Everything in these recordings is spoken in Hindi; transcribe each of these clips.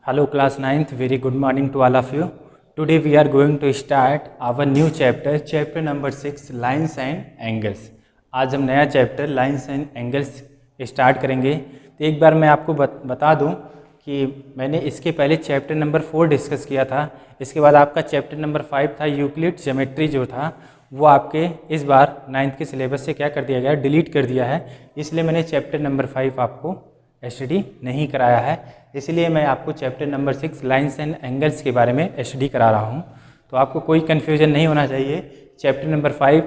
Hello class 9th, very good morning to all of you. Today we are going to start our new chapter number 6 lines and angles. आज हम नया chapter lines and angles start करेंगे। तो एक बार मैं आपको बता दूं कि मैंने इसके पहले चैप्टर नंबर 4 डिस्कस किया था। इसके बाद आपका चैप्टर नंबर 5 था यूक्लिड ज्योमेट्री, जो था वो आपके इस बार 9th के सिलेबस से क्या कर दिया गया, डिलीट कर दिया है। इसलिए मैंने चैप्टर नंबर 5 आपको स्टडी नहीं कराया है। इसलिए मैं आपको chapter number 6 lines and angles के बारे में स्टडी करा रहा हूँ। तो आपको कोई कन्फ्यूजन नहीं होना चाहिए। चैप्टर नंबर 5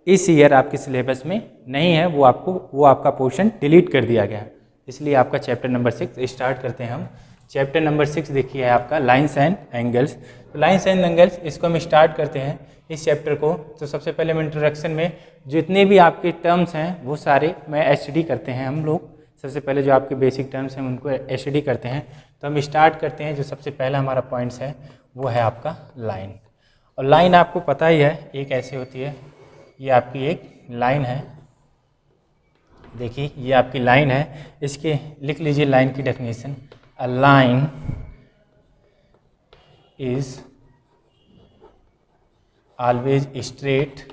इस ईयर आपके सिलेबस में नहीं है, वो आपका पोर्शन डिलीट कर दिया गया। इसलिए आपका चैप्टर नंबर 6 स्टार्ट करते हैं हम। चैप्टर नंबर 6 देखिए है आपका लाइन्स एंड एंगल्स। तो लाइन्स एंड एंगल्स इसको हम स्टार्ट करते हैं इस चैप्टर को। तो सबसे पहले हम इंट्रोडक्शन में जितने भी आपके टर्म्स हैं वो सारे मैं स्टडी करते हैं हम लोग। सबसे पहले जो आपके बेसिक टर्म्स हैं उनको स्टडी करते हैं। तो हम स्टार्ट करते हैं। जो सबसे पहला हमारा पॉइंट्स है वो है आपका लाइन। और लाइन आपको पता ही है एक ऐसे होती है, ये आपकी एक लाइन है। देखिए ये आपकी लाइन है। इसके लिख लीजिए लाइन की definition. A line is always straight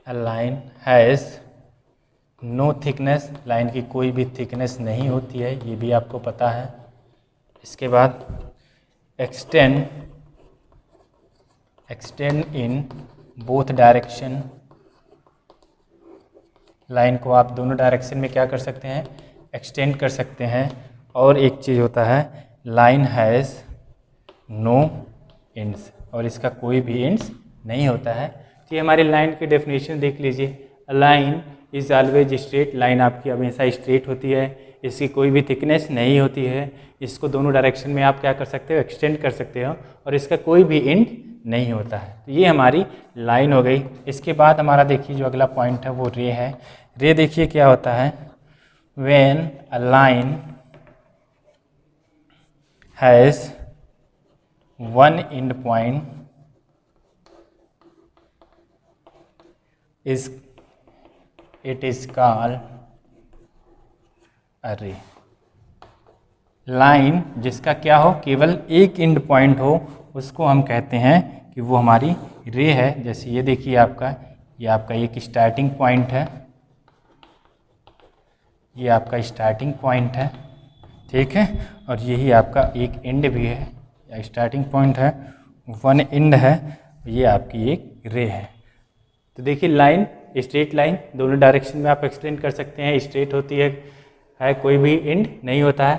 A line has no thickness, line की कोई भी थिकनेस नहीं होती है, ये भी आपको पता है। इसके बाद extend in both direction, line को आप दोनों डायरेक्शन में क्या कर सकते हैं, एक्सटेंड कर सकते हैं। और एक चीज़ होता है लाइन हैज़ नो एंड्स, और इसका कोई भी एंड्स नहीं होता है। तो ये हमारी लाइन की डेफिनेशन देख लीजिए। Line is always straight, line आपकी हमेशा स्ट्रेट होती है, इसकी कोई भी थिकनेस नहीं होती है, इसको दोनों डायरेक्शन में आप क्या कर सकते हो, एक्सटेंड कर सकते हो, और इसका कोई भी एंड नहीं होता है। तो ये हमारी लाइन हो गई। इसके बाद हमारा देखिए जो अगला पॉइंट है वो रे है। रे देखिए क्या होता है, when a line has one end point it is called a ray। Line जिसका क्या हो, केवल एक एंड पॉइंट हो, उसको हम कहते हैं कि वो हमारी रे है। जैसे ये देखिए ये आपका एक स्टार्टिंग पॉइंट है, ये आपका स्टार्टिंग पॉइंट है, ठीक है। और यही आपका एक एंड भी है, या स्टार्टिंग पॉइंट है, वन एंड है, ये आपकी एक रे है। तो देखिए लाइन स्ट्रेट लाइन दोनों डायरेक्शन में आप एक्सटेंड कर सकते हैं, स्ट्रेट होती है, कोई भी एंड नहीं होता है।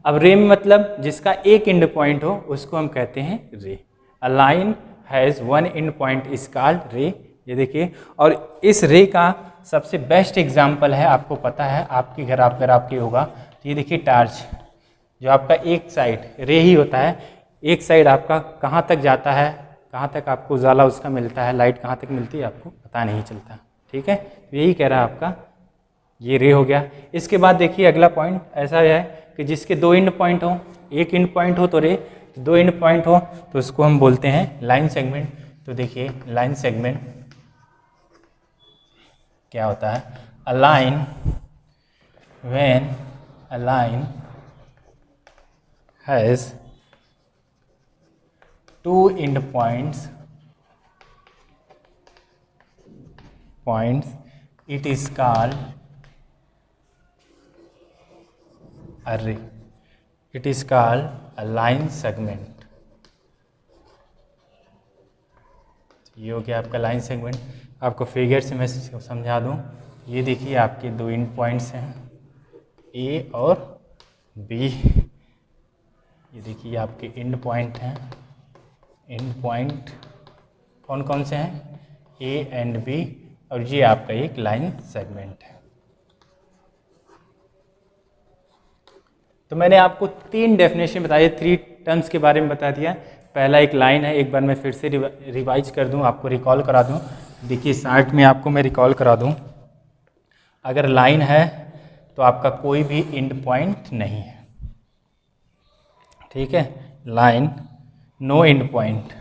अब रे में मतलब जिसका एक एंड पॉइंट हो उसको हम कहते हैं रे। A line has one end point is called रे। ये देखिए, और इस रे का सबसे बेस्ट एग्जाम्पल है, आपको पता है आपके घर अगर आपके होगा तो ये देखिए टार्च, जो आपका एक साइड रे ही होता है, एक साइड आपका कहाँ तक जाता है, कहाँ तक आपको उजाला उसका मिलता है, लाइट कहाँ तक मिलती है आपको पता नहीं चलता, ठीक है। यही कह रहा है आपका ये रे हो गया। इसके बाद देखिए अगला पॉइंट ऐसा है कि जिसके दो एंड पॉइंट हो, एक एंड पॉइंट हो तो रे, दो एंड पॉइंट हो तो उसको हम बोलते हैं लाइन सेगमेंट। तो देखिए लाइन सेगमेंट क्या होता है, a line when a line has two end points it is called a ray, it is called a line segment। ये हो गया आपका लाइन सेगमेंट। आपको फिगर से मैं समझा दूं, ये देखिए आपके दो एंड पॉइंट्स हैं ए और बी, ये देखिए आपके एंड पॉइंट हैं। एंड पॉइंट कौन कौन से हैं, ए एंड बी, और ये आपका एक लाइन सेगमेंट है। तो मैंने आपको तीन डेफिनेशन बताई, थ्री टर्म्स के बारे में बता दिया। पहला एक लाइन है, एक बार मैं फिर से रिवाइज कर दूं, आपको रिकॉल करा दूं। देखिए शार्ट में आपको मैं रिकॉल करा दूं। अगर लाइन है तो आपका कोई भी एंड पॉइंट नहीं है, ठीक है। लाइन नो एंड पॉइंट,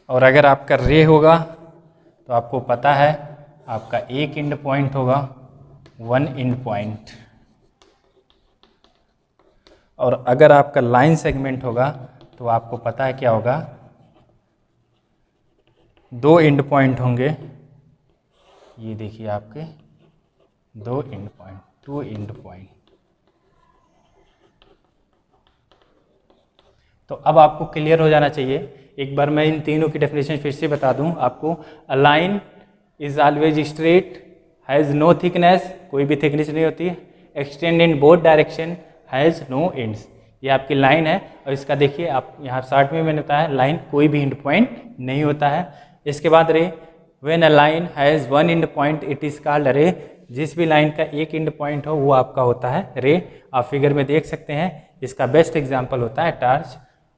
और अगर आपका रे होगा तो आपको पता है आपका एक एंड पॉइंट होगा, वन एंड पॉइंट। और अगर आपका लाइन सेगमेंट होगा तो आपको पता है क्या होगा, दो एंड पॉइंट होंगे। ये देखिए आपके दो end point, two end point. तो अब आपको क्लियर हो जाना चाहिए। एक बार मैं इन तीनों की डेफिनेशन फिर से बता दूं आपको। A line is always straight, has no thickness, कोई भी थिकनेस नहीं होती, extend in both direction, has no ends. ये आपकी लाइन है। और इसका देखिए आप यहाँ शॉर्ट में मैंने बताया, लाइन कोई भी एंड पॉइंट नहीं होता है। इसके बाद रे, when a line has one end point it is called रे। जिस भी लाइन का एक एंड पॉइंट हो वो आपका होता है रे। आप फिगर में देख सकते हैं, इसका बेस्ट एग्जाम्पल होता है टार्च।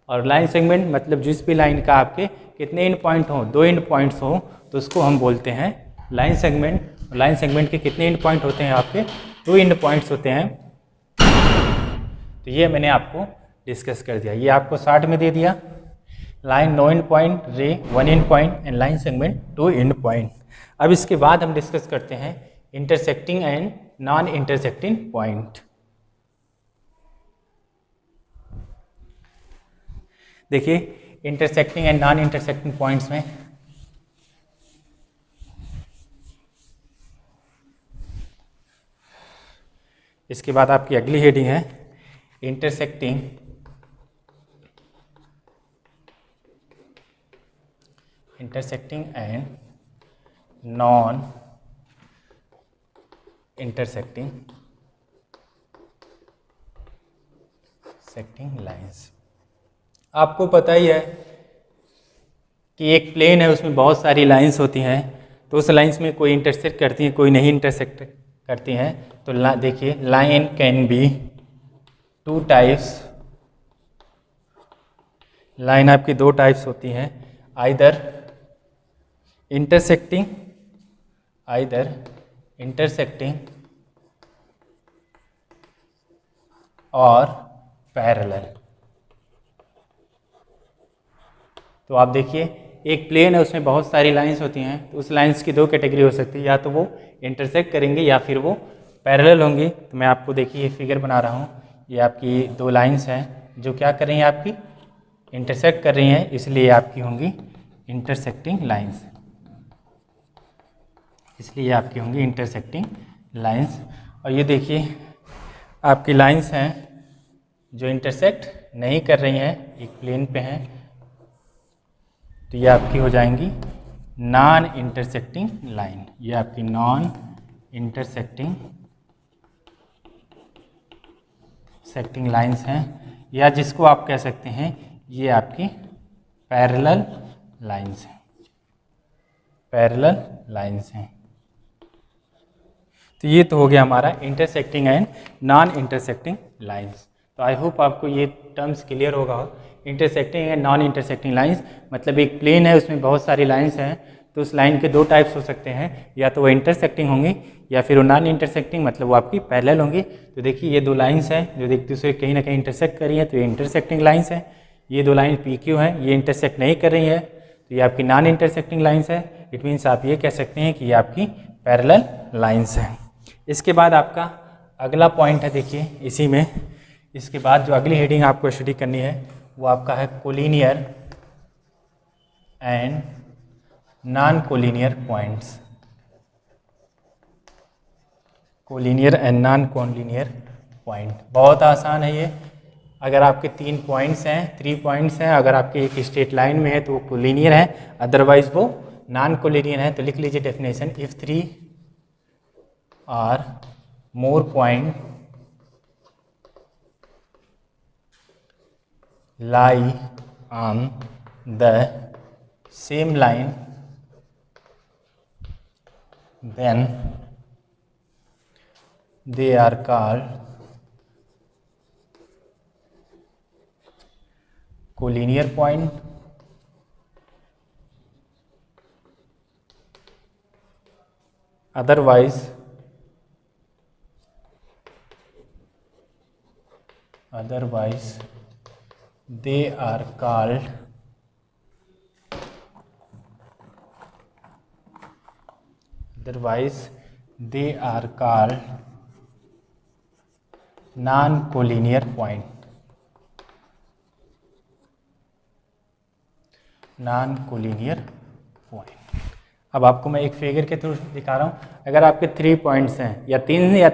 और लाइन सेगमेंट मतलब जिस भी लाइन का आपके कितने एंड पॉइंट हो, दो एंड पॉइंट्स हो, तो उसको हम बोलते हैं लाइन सेगमेंट। लाइन सेगमेंट के कितने एंड पॉइंट होते हैं आपके, टू एंड पॉइंट्स होते हैं। तो ये मैंने आपको डिस्कस कर दिया, ये आपको शॉर्ट में दे दिया। Line no end point, ray one end point, and line segment two end point. अब इसके बाद हम डिस्कस करते हैं intersecting and non intersecting point. देखिए intersecting and non intersecting points में इसके बाद आपकी अगली हेडिंग है intersecting and non intersecting lines. आपको पता ही है कि एक प्लेन है, उसमें बहुत सारी लाइंस होती हैं। तो उस लाइंस में कोई इंटरसेक्ट करती हैं, कोई नहीं इंटरसेक्ट करती हैं। तो देखिए line can be two types. Line आपकी दो टाइप्स होती हैं, आइदर इंटरसेक्टिंग और पैरेलल। तो आप देखिए एक प्लेन है, उसमें बहुत सारी लाइंस होती हैं। तो उस लाइंस की दो कैटेगरी हो सकती है, या तो वो इंटरसेक्ट करेंगे या फिर वो पैरेलल होंगी। तो मैं आपको देखिए ये फिगर बना रहा हूँ, ये आपकी दो लाइंस हैं जो क्या कर रही हैं, आपकी इंटरसेक्ट कर रही हैं, इसलिए आपकी होंगी इंटरसेक्टिंग लाइंस। इसलिए आपकी होंगी इंटरसेक्टिंग लाइंस। और ये देखिए आपकी लाइंस हैं जो इंटरसेक्ट नहीं कर रही हैं, एक प्लेन पे हैं, तो ये आपकी हो जाएंगी नॉन इंटरसेक्टिंग लाइन। ये आपकी नॉन इंटरसेक्टिंग लाइंस हैं, या जिसको आप कह सकते हैं ये आपकी पैरेलल लाइंस हैं। तो ये तो हो गया हमारा intersecting and non intersecting lines. तो आई होप आपको ये टर्म्स क्लियर होगा। Intersecting and non intersecting lines मतलब एक प्लेन है, उसमें बहुत सारी लाइंस हैं, तो उस लाइन के दो टाइप्स हो सकते हैं, या तो वो इंटरसेक्टिंग होंगी या फिर वो नॉन इंटरसेक्टिंग मतलब वो आपकी पैरेलल होंगी। तो देखिए ये दो लाइंस हैं जो एक दूसरे कहीं ना कहीं इंटरसेक्ट कर रही हैं, तो ये इंटरसेक्टिंग लाइंस हैं। ये दो लाइन पी क्यू हैं, ये इंटरसेक्ट नहीं कर रही है, तो ये आपकी नॉन इंटरसेक्टिंग लाइंस है। इट मीन्स आप ये कह सकते हैं कि ये आपकी पैरेलल लाइंस हैं। इसके बाद आपका अगला पॉइंट है, देखिए इसी में इसके बाद जो अगली हेडिंग आपको स्टडी करनी है वो आपका है collinear and non collinear points. Collinear and non collinear point बहुत आसान है ये। अगर आपके 3 पॉइंट्स हैं, 3 पॉइंट्स हैं, अगर आपके एक स्ट्रेट लाइन में है तो वो कोलिनियर है, अदरवाइज वो नॉन कोलिनियर है। तो लिख लीजिए definition, if 3 or more point lie on the same line, then they are called collinear point, otherwise they are called otherwise they are called non collinear point, non collinear point. अब आपको मैं एक फिगर के थ्रू दिखा रहा हूँ। अगर आपके 3 पॉइंट्स हैं या 3 या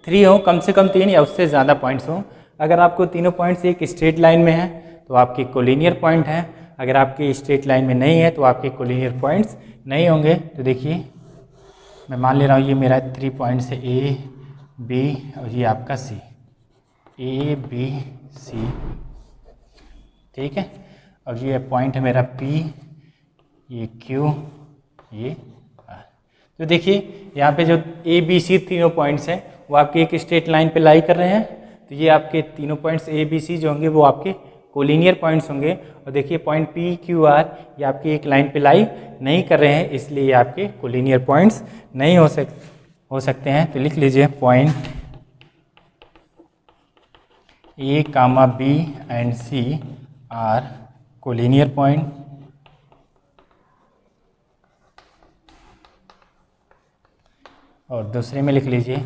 3 हो, कम से कम 3 या उससे ज़्यादा पॉइंट्स हो, अगर आपको तीनों पॉइंट्स एक स्ट्रेट लाइन में हैं तो आपके कोलिनियर पॉइंट हैं। अगर आपके स्ट्रेट लाइन में नहीं है तो आपके कोलिनियर पॉइंट्स नहीं होंगे। तो देखिए मैं मान ले रहा हूँ ये मेरा 3 पॉइंट्स है, ए बी और ये आपका सी, ए बी सी, ठीक है। और ये पॉइंट है मेरा पी, ये क्यू, ये आर। तो देखिए यहाँ पे जो ए बी सी तीनों पॉइंट्स हैं वो आपकी एक स्ट्रेट लाइन पे लाई कर रहे हैं। तो ये आपके तीनों पॉइंट्स ए बी सी जो होंगे वो आपके कोलिनियर पॉइंट्स होंगे। और देखिए पॉइंट पी क्यू आर ये आपकी एक लाइन पे लाई नहीं कर रहे हैं, इसलिए ये आपके कोलिनियर पॉइंट्स नहीं हो सकते हैं। तो लिख लीजिए point A comma B and C are collinear point, और दूसरे में लिख लीजिए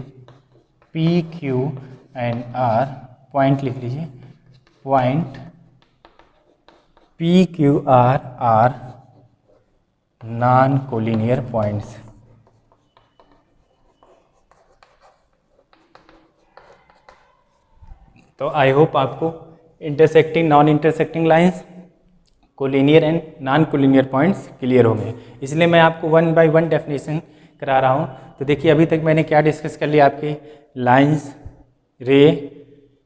P Q and R, point लिख लीजिए point P Q R non collinear points. तो आई होप आपको intersecting non intersecting lines, collinear and non collinear points clear हो गए। इसलिए मैं आपको 1 बाय 1 डेफिनेशन करा रहा हूँ। तो देखिए अभी तक मैंने क्या डिस्कस कर लिया, आपके लाइंस, रे,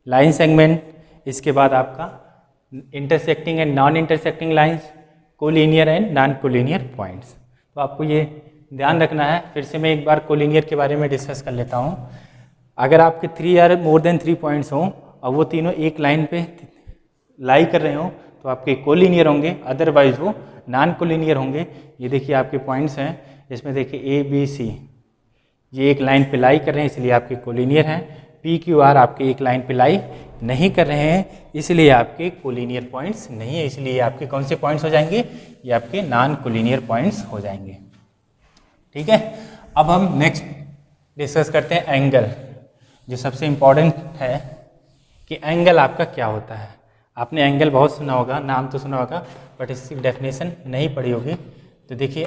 लाइन सेगमेंट, इसके बाद आपका intersecting and non intersecting lines, collinear and non collinear points. तो आपको ये ध्यान रखना है। फिर से मैं एक बार कोलिनियर के बारे में डिस्कस कर लेता हूँ। अगर आपके 3 या मोर देन 3 पॉइंट्स हों और वो तीनों एक लाइन पे लाई कर रहे हों तो आपके कोलिनियर होंगे, अदरवाइज वो नॉन कोलिनियर होंगे। ये देखिए आपके पॉइंट्स हैं, इसमें देखिए ए बी सी ये एक लाइन पे लाई कर रहे हैं, इसलिए आपके कोलिनियर हैं। पी क्यू आर आपके एक लाइन पे लाई नहीं कर रहे हैं, इसलिए आपके कोलिनियर पॉइंट्स नहीं है। इसलिए आपके कौन से पॉइंट्स हो जाएंगे, ये आपके नॉन कोलिनियर पॉइंट्स हो जाएंगे, ठीक है। अब हम नेक्स्ट डिस्कस करते हैं एंगल, जो सबसे इम्पॉर्टेंट है कि एंगल आपका क्या होता है। आपने एंगल बहुत सुना होगा, नाम तो सुना होगा, बट इसकी डेफिनेशन नहीं पढ़ी होगी। तो देखिए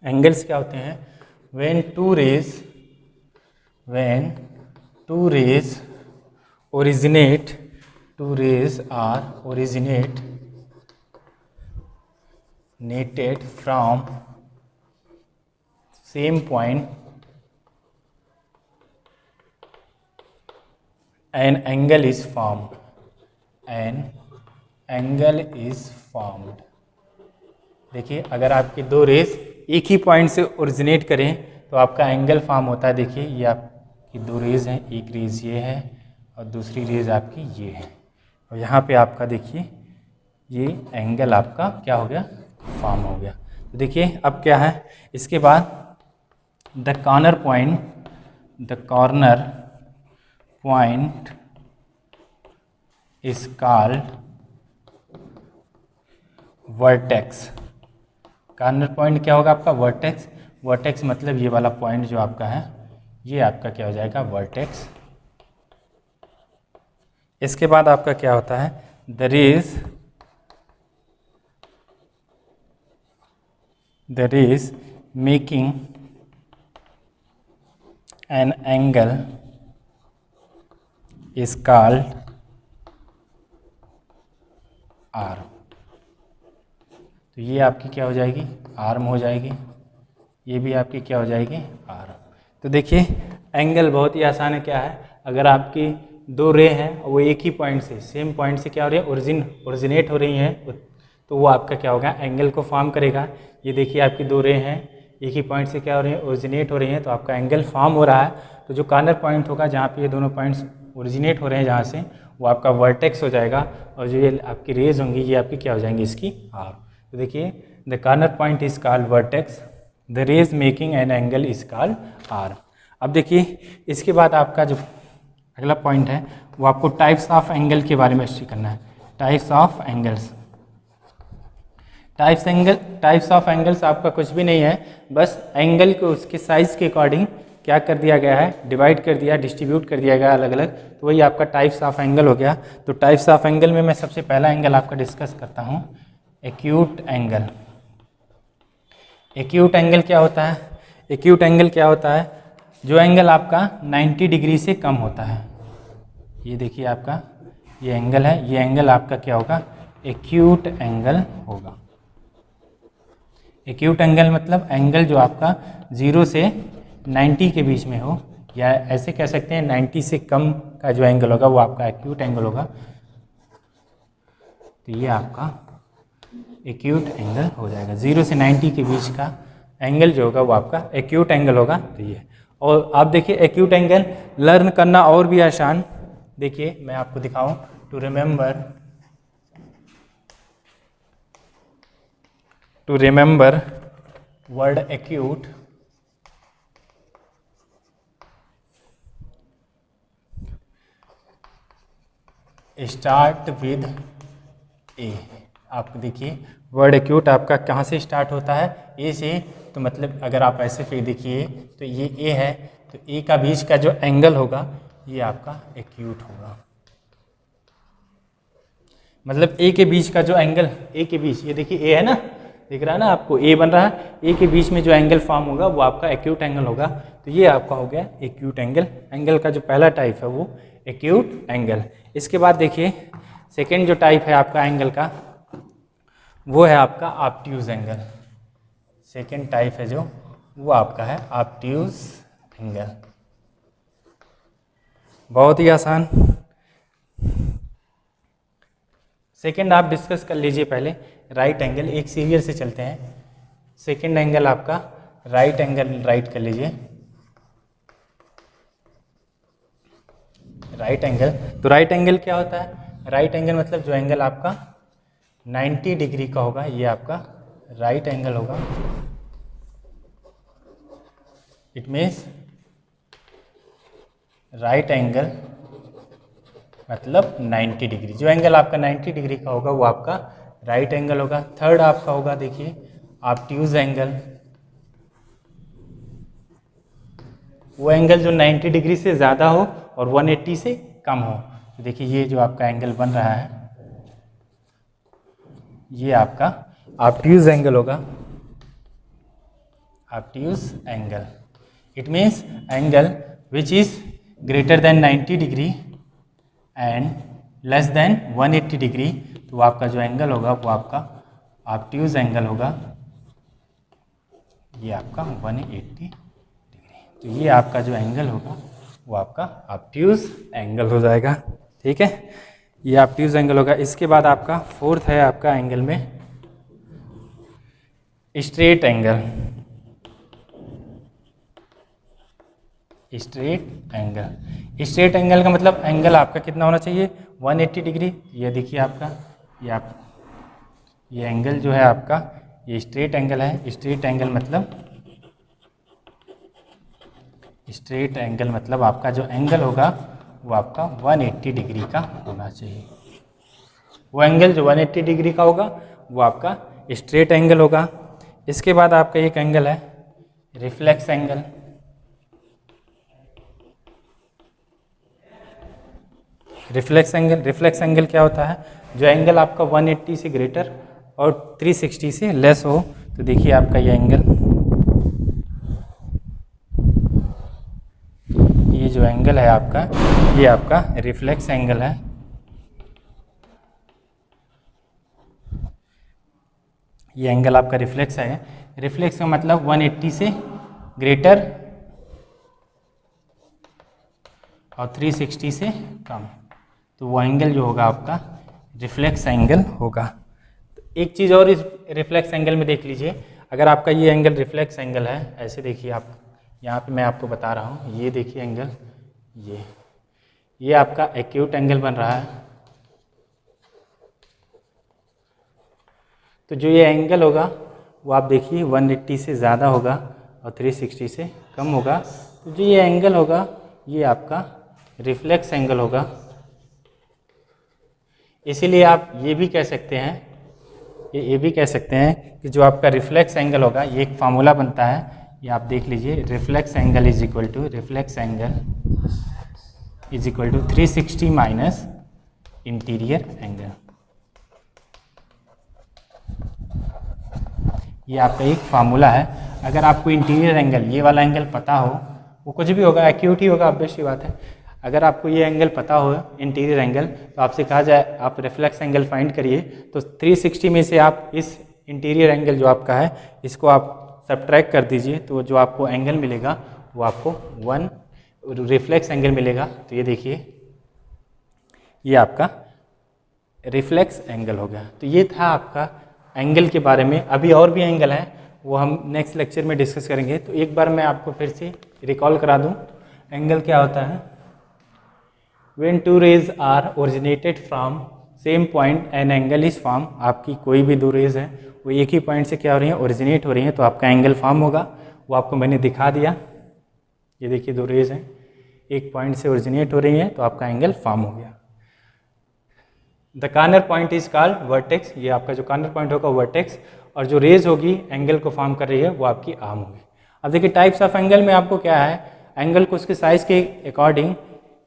एंगल्स क्या होते हैं, when two rays originate from same point, an angle is formed. देखिए अगर आपकी 2 रेस एक ही पॉइंट से ओरिजिनेट करें तो आपका एंगल फॉर्म होता है। देखिए ये आपकी 2 रेज हैं, एक रेज ये है और दूसरी रेज आपकी ये है, और यहाँ पे आपका देखिए ये एंगल आपका क्या हो गया, फॉर्म हो गया। तो देखिए अब क्या है, इसके बाद the corner point is called vertex. Corner point क्या होगा आपका, वर्टेक्स मतलब ये वाला पॉइंट जो आपका है ये आपका क्या हो जाएगा, वर्टेक्स। इसके बाद आपका क्या होता है, the rays making an angle is called arm. तो ये आपकी क्या हो जाएगी, आर्म हो जाएगी। ये भी आपकी क्या हो जाएगी, आर्म। तो देखिए एंगल बहुत ही आसान है। क्या है, अगर आपकी 2 रे हैं और वो एक ही पॉइंट से, सेम पॉइंट से क्या हो रही है, ओरिजिनेट हो रही हैं, तो वो आपका क्या होगा, एंगल को फॉर्म करेगा। ये देखिए आपकी 2 रे हैं, एक ही पॉइंट से क्या हो रही है, ओरिजिनेट हो रही हैं, तो आपका एंगल फॉर्म हो रहा है। तो जो कॉर्नर पॉइंट होगा जहाँ पे ये दोनों पॉइंट्स ओरिजिनेट हो रहे हैं जहाँ से, वो आपका वर्टेक्स हो जाएगा, और जो ये आपकी रेज होंगी ये आपकी क्या हो जाएंगी, इसकी आर्म। तो देखिए the corner point is called vertex, the rays making an angle is called arm. अब देखिए इसके बाद आपका जो अगला पॉइंट है वो आपको टाइप्स ऑफ एंगल के बारे में स्टडी करना है। Types of angles, types of angles आपका कुछ भी नहीं है, बस एंगल को उसके साइज़ के अकॉर्डिंग क्या कर दिया गया है, डिवाइड कर दिया, डिस्ट्रीब्यूट कर दिया गया अलग अलग, तो वही आपका टाइप्स ऑफ एंगल हो गया। तो टाइप्स ऑफ एंगल में मैं सबसे पहला एंगल आपका डिस्कस करता हूँ, एक्यूट एंगल। एक्यूट एंगल क्या होता है? एक्यूट एंगल क्या होता है? जो एंगल आपका 90 डिग्री से कम होता है। ये देखिए आपका ये एंगल है, ये एंगल आपका क्या होगा? एक्यूट एंगल होगा। एक्यूट एंगल मतलब एंगल जो आपका 0 से 90 के बीच में हो, या ऐसे कह सकते हैं 90 से कम का जो एंगल होगा वो आपका एक्यूट एंगल होगा। तो ये आपका एक्यूट एंगल हो जाएगा। 0 से 90 के बीच का एंगल जो होगा वो आपका एक्यूट एंगल होगा। तो ये, और आप देखिए एक्यूट एंगल लर्न करना और भी आसान। देखिए मैं आपको दिखाऊं, to remember word acute, start with A. आप देखिए वर्ड एक्यूट आपका कहाँ से स्टार्ट होता है? ए से। तो मतलब अगर आप ऐसे फिर देखिए तो ये ए है, तो ए का बीच का जो एंगल होगा ये आपका एक्यूट होगा। मतलब ए के बीच का जो एंगल, ए के बीच, ये देखिए ए है ना, दिख रहा है ना आपको, ए बन रहा है, ए के बीच में जो एंगल फॉर्म होगा वो आपका एक्यूट एंगल होगा। तो ये आपका हो गया एक्यूट एंगल। एंगल का जो पहला टाइप है वो एक्यूट एंगल। इसके बाद देखिए सेकेंड जो टाइप है आपका एंगल का वो है आपका ऑब्ट्यूज एंगल। सेकेंड टाइप है जो वो आपका है ऑब्ट्यूज एंगल। बहुत ही आसान। सेकेंड आप डिस्कस कर लीजिए पहले राइट एंगल, एक सीरियल से चलते हैं। सेकेंड एंगल आपका राइट एंगल राइट कर लीजिए। राइट एंगल, तो राइट एंगल क्या होता है? राइट एंगल मतलब जो एंगल आपका 90 डिग्री का होगा ये आपका राइट एंगल होगा। इट मीन्स राइट एंगल मतलब 90 डिग्री। जो एंगल आपका 90 डिग्री का होगा वो आपका राइट एंगल होगा। थर्ड आपका होगा देखिए ऑब्ट्यूज एंगल। वो एंगल जो 90 डिग्री से ज़्यादा हो और 180 से कम हो। तो देखिए ये जो आपका एंगल बन रहा है ये आपका ऑब्ट्यूज एंगल होगा। Obtuse angle it means angle which is greater than 90 degree and less than 180 degree. तो आपका जो एंगल होगा वो आपका ऑब्ट्यूज एंगल होगा। ये आपका 180 डिग्री। तो ये आपका जो एंगल होगा वो आपका ऑब्ट्यूज एंगल हो जाएगा। ठीक है, ये ऑब्ट्यूज एंगल होगा। इसके बाद आपका फोर्थ है आपका एंगल में straight angle. Straight angle, straight angle का मतलब एंगल आपका कितना होना चाहिए? 180 डिग्री। ये देखिए आपका ये एंगल जो है आपका ये स्ट्रेट एंगल है। स्ट्रेट एंगल मतलब आपका जो एंगल होगा वो आपका 180 डिग्री का होना चाहिए। वो एंगल जो 180 डिग्री का होगा वो आपका स्ट्रेट एंगल होगा। इसके बाद आपका एक एंगल है रिफ्लेक्स एंगल। रिफ्लेक्स एंगल क्या होता है? जो एंगल आपका 180 से ग्रेटर और 360 से लेस हो। तो देखिए आपका ये एंगल, ये जो एंगल है आपका ये आपका रिफ्लेक्स एंगल है। ये एंगल आपका रिफ्लेक्स है। रिफ्लेक्स का मतलब 180 से ग्रेटर और 360 से कम। तो वो एंगल जो होगा आपका रिफ्लेक्स एंगल होगा। तो एक चीज़ और इस रिफ्लेक्स एंगल में देख लीजिए। अगर आपका ये एंगल रिफ्लेक्स एंगल है, ऐसे देखिए आप, यहाँ पे मैं आपको बता रहा हूँ, ये देखिए एंगल, ये आपका एक्यूट एंगल बन रहा है। तो जो ये एंगल होगा वो आप देखिए 180 से ज़्यादा होगा और 360 से कम होगा। तो जो ये एंगल होगा ये आपका रिफ्लेक्स एंगल होगा। इसीलिए आप ये भी कह सकते हैं ये भी कह सकते हैं कि जो आपका रिफ्लेक्स एंगल होगा, ये एक फार्मूला बनता है, ये आप देख लीजिए, reflex angle is equal to 360 minus interior angle. ये आपका एक फार्मूला है। अगर आपको इंटीरियर एंगल, ये वाला एंगल पता हो, वो कुछ भी होगा, एक्यूट ही होगा, ऑब्वियस सी बात है। अगर आपको ये एंगल पता हो, इंटीरियर एंगल, तो आपसे कहा जाए आप रिफ्लेक्स एंगल फाइंड करिए, तो 360 में से आप इस इंटीरियर एंगल जो आपका है, इसको आप सब्ट्रैक्ट कर दीजिए, तो जो आपको एंगल मिलेगा वो आपको 1 रिफ्लेक्स एंगल मिलेगा। तो ये देखिए, ये आपका रिफ्लेक्स एंगल हो गया। तो ये था आपका एंगल के बारे में। अभी और भी एंगल हैं, वो हम नेक्स्ट लेक्चर में डिस्कस करेंगे। तो एक बार मैं आपको फिर से रिकॉल करा दूं, एंगल क्या होता है। When two rays are originated from same point, an angle is formed। आपकी कोई भी दो रेज है, वो एक ही पॉइंट से क्या हो रही है, ओरिजिनेट हो रही हैं, तो आपका एंगल फॉर्म होगा। वो आपको मैंने दिखा दिया। ये देखिए, दो रेज हैं, एक पॉइंट से ओरिजिनेट हो रही हैं, तो आपका एंगल फॉर्म हो गया। The corner point is called vertex. ये आपका जो कॉर्नर पॉइंट होगा वर्टेक्स, और जो रेज होगी एंगल को फॉर्म कर रही है, वो आपकी आर्म होगी। अब देखिए, टाइप्स ऑफ एंगल में आपको क्या है, एंगल को उसके साइज के अकॉर्डिंग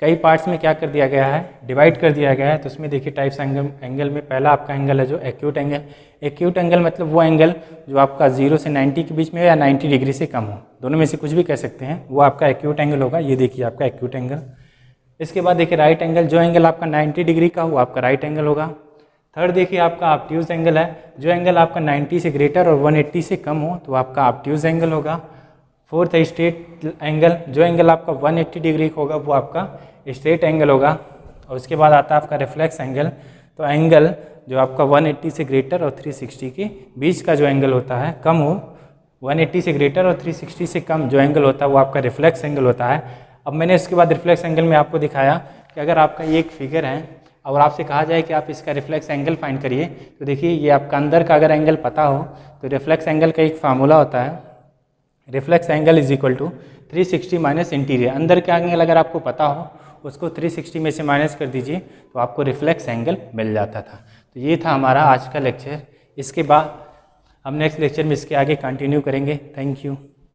कई पार्ट्स में क्या कर दिया गया है, डिवाइड कर दिया गया है। तो उसमें देखिए, टाइप्स एंगल में पहला आपका एंगल है जो एक्यूट एंगल। एक्यूट एंगल मतलब वो एंगल जो आपका 0 से 90 के बीच में या 90 डिग्री से कम हो, दोनों में से कुछ भी कह सकते हैं, वो आपका एक्यूट एंगल होगा। ये देखिए आपका एक्यूट एंगल। इसके बाद देखिए राइट एंगल, जो एंगल आपका 90 डिग्री का वो आपका राइट एंगल होगा। थर्ड देखिए आपका ऑब्ट्यूज एंगल है, जो एंगल आपका 90 से ग्रेटर और 180 से कम हो, तो आपका ऑब्ट्यूज एंगल होगा। फोर्थ है स्ट्रेट एंगल, जो एंगल आपका 180 डिग्री का होगा, वो आपका स्ट्रेट एंगल होगा। और उसके बाद आता है आपका रिफ्लेक्स एंगल। तो एंगल जो आपका 180 से ग्रेटर और 360 के बीच का जो एंगल होता है, कम हो, 180 से ग्रेटर और 360 से कम जो एंगल होता है, वो आपका रिफ्लेक्स एंगल होता है। अब मैंने इसके बाद रिफ्लेक्स एंगल में आपको दिखाया कि अगर आपका ये एक फिगर है और आपसे कहा जाए कि आप इसका रिफ्लेक्स एंगल फाइंड करिए, तो देखिए, ये आपका अंदर का अगर एंगल पता हो, तो रिफ्लेक्स एंगल का एक फार्मूला होता है, reflex angle is equal to 360 minus interior. अंदर का एंगल अगर आपको पता हो, उसको 360 में से माइनस कर दीजिए, तो आपको रिफ्लेक्स एंगल मिल जाता था। तो ये था हमारा आज का लेक्चर। इसके बाद हम नेक्स्ट लेक्चर में इसके आगे कंटिन्यू करेंगे। Thank you.